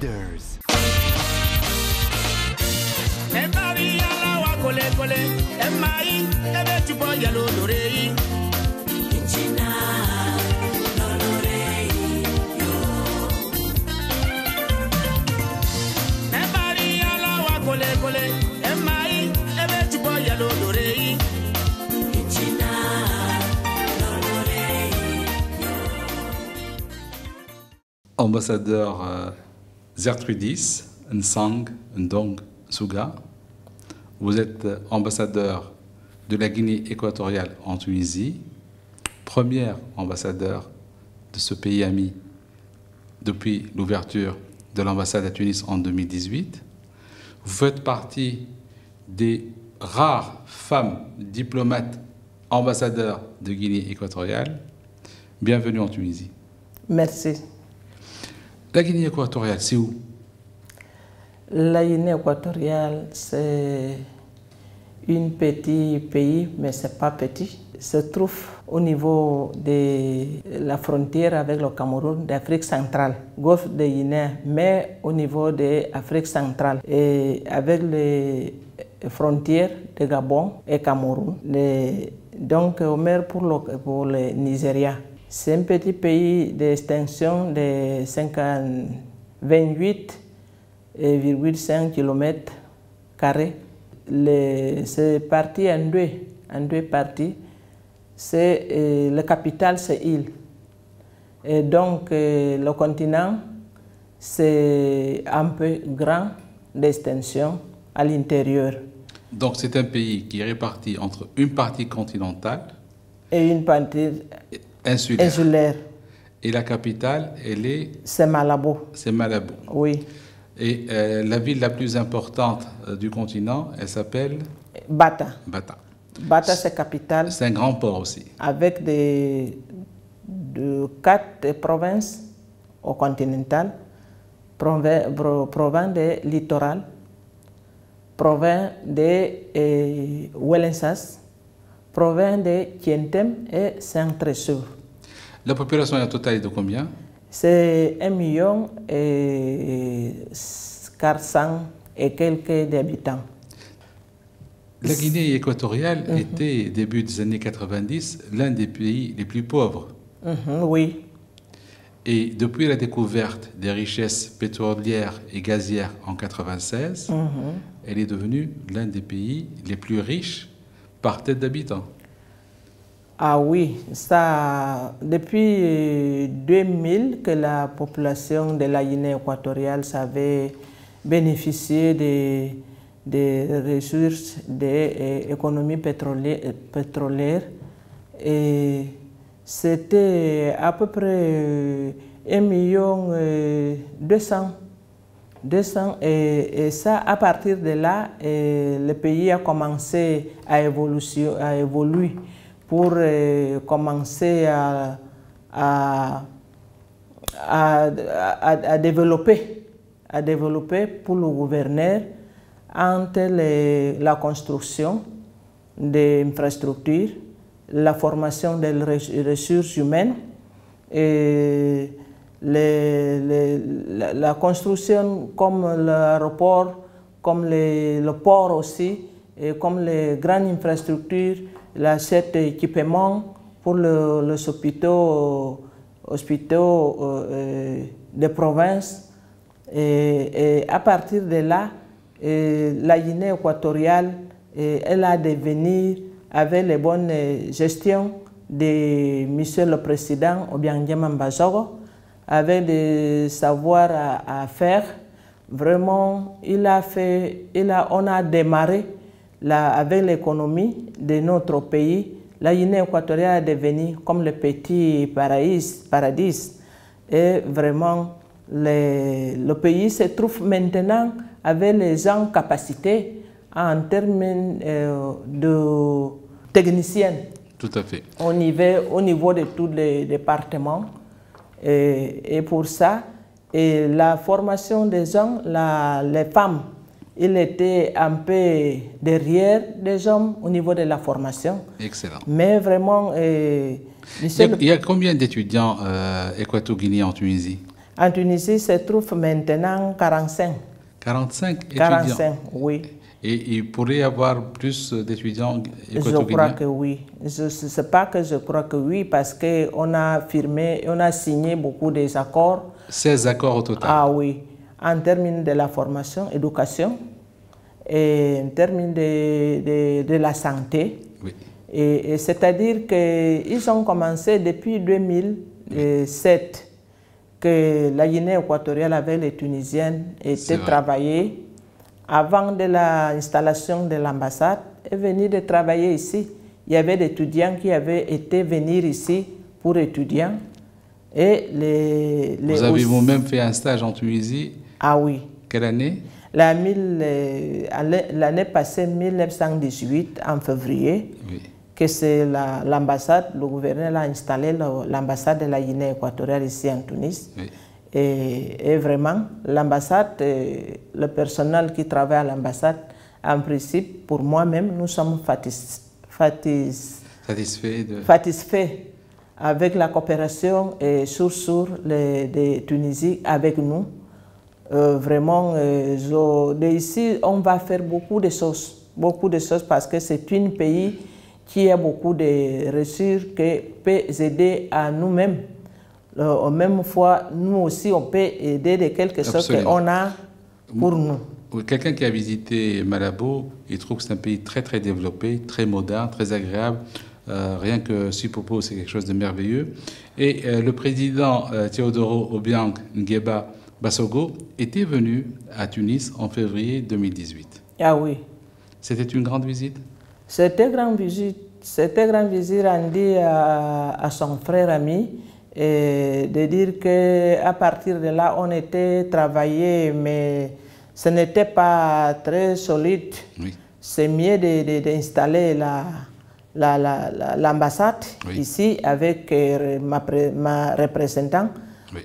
Leaders. Ambassadeur Zertrudis Nsang Ndong Suga, vous êtes ambassadeur de la Guinée équatoriale en Tunisie, premier ambassadeur de ce pays ami depuis l'ouverture de l'ambassade à Tunis en 2018. Vous faites partie des rares femmes diplomates ambassadeurs de Guinée équatoriale. Bienvenue en Tunisie. Merci. La Guinée équatoriale, c'est où? La Guinée équatoriale, c'est un petit pays, mais ce n'est pas petit. Il se trouve au niveau de la frontière avec le Cameroun d'Afrique centrale, golfe de Guinée, mais au niveau de l'Afrique centrale, et avec les frontières de Gabon et Cameroun, donc au mer pour le Nigeria. C'est un petit pays d'extension de 28,5 km². C'est parti en deux parties. La capitale, c'est île. Et donc, le continent, c'est un peu grand d'extension à l'intérieur. Donc, c'est un pays qui est réparti entre une partie continentale et une partie insulaire. Et la capitale, elle est... C'est Malabo. C'est Malabo. Oui. Et la ville la plus importante du continent, elle s'appelle... Bata. Bata. Bata, c'est capitale. C'est un grand port aussi. Avec quatre provinces au continental, province de littoral, province de Ouelensas, province de Tientem et Saint-Trésor. La population totale est de combien? C'est 1,4 million et quelques d'habitants. La Guinée équatoriale était, début des années 90, l'un des pays les plus pauvres. Oui. Et depuis la découverte des richesses pétrolières et gazières en 1996, elle est devenue l'un des pays les plus riches par tête d'habitants. Ah oui, ça, depuis 2000 que la population de la Guinée équatoriale savait bénéficier des ressources de l'économie pétrolière. Et c'était à peu près 1,2 million. Et ça, à partir de là, le pays a commencé à évoluer pour commencer à développer pour le gouverneur entre la construction des infrastructures, la formation des ressources humaines et la construction comme l'aéroport, comme le port aussi, et comme les grandes infrastructures, cet équipement pour les hôpitaux de province. Et à partir de là, la Guinée équatoriale, elle a devenir, avec les bonnes gestions de M. le Président Obiang-Ndiema Bazogo, avec des savoirs à faire. Vraiment, on a démarré avec l'économie de notre pays. La Guinée équatoriale est devenue comme le petit paradis. Et vraiment, le pays se trouve maintenant avec les gens capacités en termes de techniciens. Tout à fait. Au niveau de tous les départements. Et pour ça, la formation des gens, les femmes, il était un peu derrière des hommes au niveau de la formation. Excellent. Mais vraiment... il y a combien d'étudiants équato-guinéens en Tunisie? En Tunisie, se trouve maintenant 45. 45 étudiants. 45, oui. Et il pourrait y avoir plus d'étudiants équatoriens? Je crois que oui. Je ne sais pas que je crois que oui, parce qu'on a firmé, on a signé beaucoup des accords. 16 accords au total. Ah oui, en termes de la formation, éducation, et en termes de la santé. Oui. Et c'est-à-dire qu'ils ont commencé depuis 2007, que la Guinée équatoriale avec les Tunisiennes était travaillée avant de l'installation de l'ambassade et venir de travailler ici. Il y avait des étudiants qui avaient été venir ici pour étudier. Et vous avez vous-même fait un stage en Tunisie? Ah oui. Quelle année? L'année passée, 1918, en février, oui. Que c'est l'ambassade, le gouverneur a installé l'ambassade de la Guinée équatoriale ici en Tunis. Oui. Et vraiment, l'ambassade, le personnel qui travaille à l'ambassade, en principe, pour moi-même, nous sommes satisfaits avec la coopération et sur les Tunisiens avec nous. Vraiment, d'ici, on va faire beaucoup de choses parce que c'est un pays qui a beaucoup de ressources qui peut aider à nous-mêmes. En même fois, nous aussi, on peut aider de quelque chose qu'on a pour nous. Quelqu'un qui a visité Malabo, il trouve que c'est un pays très très développé, très moderne, très agréable. Rien que Sipopo, c'est quelque chose de merveilleux. Et le président Théodoro Obiang Nguema Bassogo était venu à Tunis en février 2018. Ah oui. C'était une grande visite? C'était une grande visite. C'était une grande visite rendue à son frère ami. Et de dire qu'à partir de là, on était travaillé, mais ce n'était pas très solide. Oui. C'est mieux d'installer l'ambassade ici avec ma représentante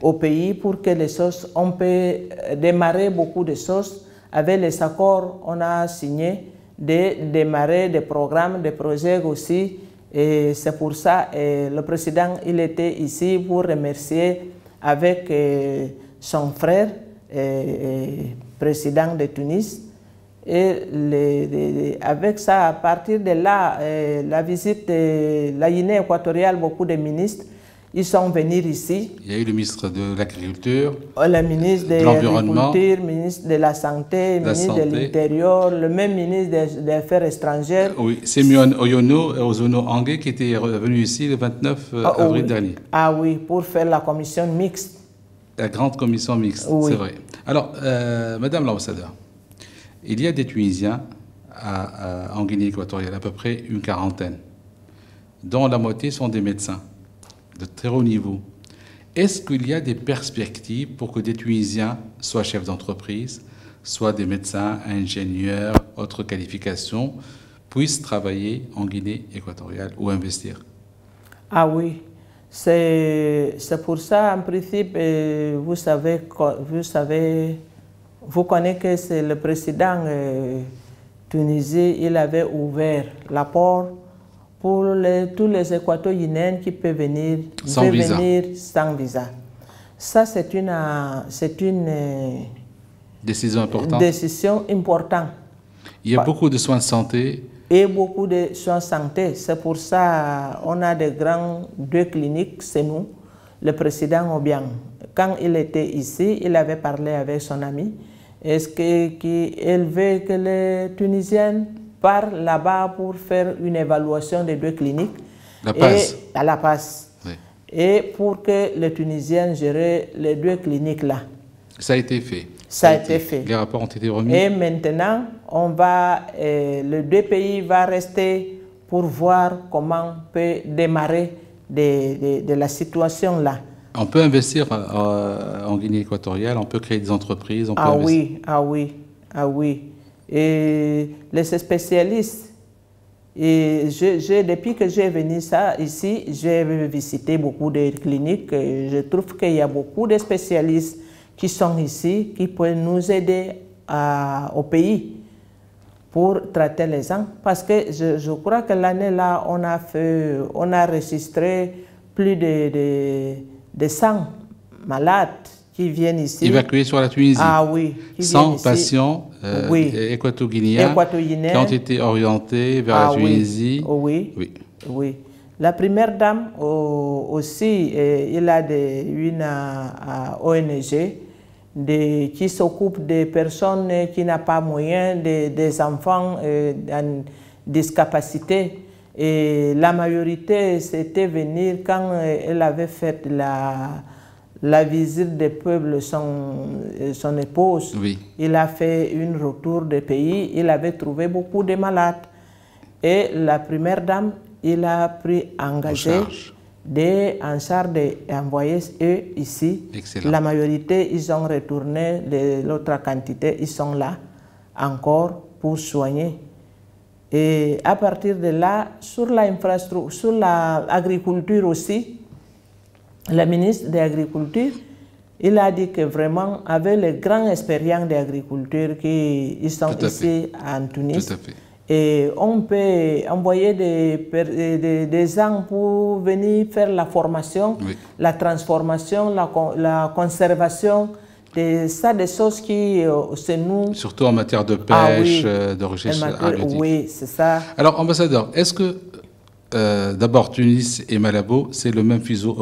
au pays pour que les choses, on peut démarrer beaucoup de choses. Avec les accords, on a signé de démarrer des programmes, des projets aussi. Et c'est pour ça que le président il était ici pour remercier avec son frère, président de Tunis. Et avec ça, à partir de là, la visite de la Guinée équatoriale, beaucoup de ministres, ils sont venus ici. Il y a eu le ministre de l'Agriculture, le ministre de l'Agriculture, le ministre de la Santé, le ministre de l'Intérieur, le même ministre des Affaires étrangères. Oui, Simeon Ozono Angué qui était revenu ici le 29 avril dernier. Ah oui, pour faire la commission mixte. La grande commission mixte, oui. C'est vrai. Alors, Madame l'ambassadeur, il y a des Tunisiens en Guinée équatoriale, à peu près une quarantaine, dont la moitié sont des médecins de très haut niveau. Est-ce qu'il y a des perspectives pour que des Tunisiens soient chefs d'entreprise, soit des médecins, ingénieurs, autres qualifications, puissent travailler en Guinée équatoriale ou investir? Ah oui, c'est pour ça, en principe, vous connaissez que c'est le président tunisien, il avait ouvert la porte pour tous les Équato-Guinéens qui peuvent venir sans visa. Ça, c'est une décision importante. Il y a beaucoup de soins de santé. Et beaucoup de soins de santé. C'est pour ça qu'on a deux cliniques, c'est nous, le président Obiang. Quand il était ici, il avait parlé avec son ami. Est-ce qu'il veut que les Tunisiens partent là-bas pour faire une évaluation des deux cliniques? La PAS. À la PAS. Oui. Et pour que les Tunisiens gèrent les deux cliniques-là. Ça a été fait. Ça a été fait. Les rapports ont été remis. Et maintenant, les deux pays vont rester pour voir comment on peut démarrer de la situation là. On peut investir en Guinée équatoriale, on peut créer des entreprises. On peut ah oui. Et les spécialistes, depuis que j'ai venu ici, j'ai visité beaucoup de cliniques. Je trouve qu'il y a beaucoup de spécialistes qui sont ici, qui peuvent nous aider au pays pour traiter les gens. Parce que je crois que l'année là, on a enregistré plus de 100 malades qui viennent ici. Évacués sur la Tunisie. Ah oui. 100 patients oui. équato-guinéens qui ont été orientés vers la Tunisie. Oui. Oui. Oui. La première dame aussi, il a une ONG qui s'occupe des personnes qui n'ont pas moyen, des enfants en discapacité. Et la majorité, c'était venir quand elle avait fait la visite des peuples, son épouse. Oui. Il a fait un retour des pays, il avait trouvé beaucoup de malades. Et la première dame, il a pris engagé en charge d'envoyer eux ici. Excellent. La majorité, ils ont retourné, l'autre quantité, ils sont là encore pour soigner. Et à partir de là, sur l'infrastructure, sur l'agriculture aussi, le ministre de l'Agriculture, il a dit que vraiment, avec les grandes expériences d'agriculture qui sont ici en Tunis, et on peut envoyer des gens pour venir faire la formation, la transformation, la conservation, des choses qui, c'est nous... Surtout en matière de pêche, de recherche halieutique. Oui, c'est ça. Alors, ambassadeur, est-ce que, d'abord, Tunis et Malabo, c'est le même fuseau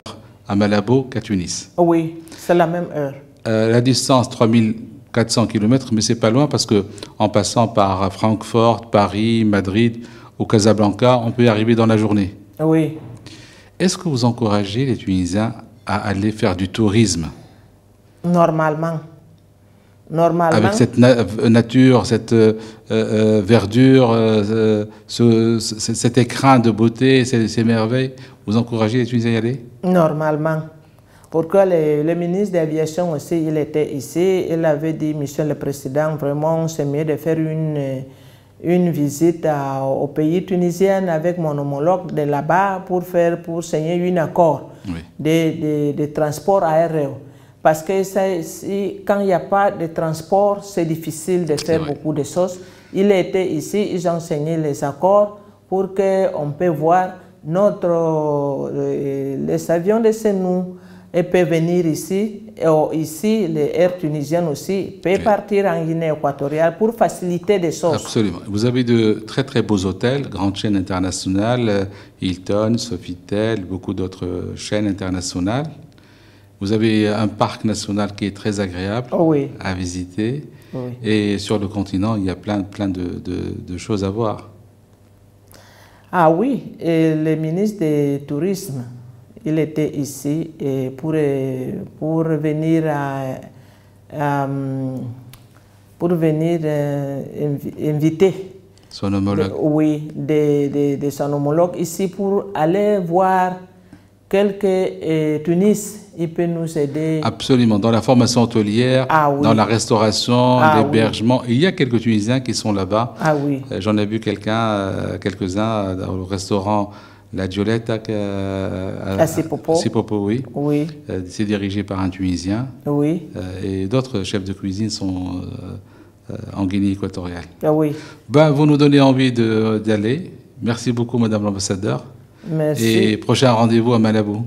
à Malabo qu'à Tunis? Oui, c'est la même heure. La distance, 3400 km, mais c'est pas loin parce qu'en passant par Francfort, Paris, Madrid ou Casablanca, on peut y arriver dans la journée. Oui. Est-ce que vous encouragez les Tunisiens à aller faire du tourisme? Normalement. Avec cette nature, cette verdure, cet écrin de beauté, ces merveilles, vous encouragez les Tunisiens à y aller? Normalement. Pourquoi le ministre de l'Aviation aussi, il était ici, il avait dit, Monsieur le Président, vraiment, c'est mieux de faire une visite au pays tunisien avec mon homologue de là-bas pour signer un accord de transport aérien. Parce que quand il n'y a pas de transport, c'est difficile de faire beaucoup de choses. Il était ici, ils ont signé les accords pour qu'on puisse voir les avions de chez nous et peuvent venir ici. Et ici, les airs tunisiens aussi peuvent partir en Guinée équatoriale pour faciliter des choses. Absolument. Vous avez de très très beaux hôtels, grandes chaînes internationales, Hilton, Sofitel, beaucoup d'autres chaînes internationales. Vous avez un parc national qui est très agréable à visiter. Oui. Et sur le continent, il y a plein de choses à voir. Ah oui, et le ministre du Tourisme, il était ici pour venir inviter son homologue. De son homologue ici pour aller voir quelques Tunis. Il peut nous aider. Absolument, dans la formation hôtelière, dans la restauration, l'hébergement. Il y a quelques Tunisiens qui sont là-bas. Ah oui. J'en ai vu quelques-uns dans le restaurant La Gioletta à Sipopo, oui. Oui. C'est dirigé par un Tunisien. Oui. Et d'autres chefs de cuisine sont en Guinée équatoriale. Ah oui. Vous nous donnez envie d'y aller. Merci beaucoup, Madame l'ambassadeur. Merci. Et prochain rendez-vous à Malabo.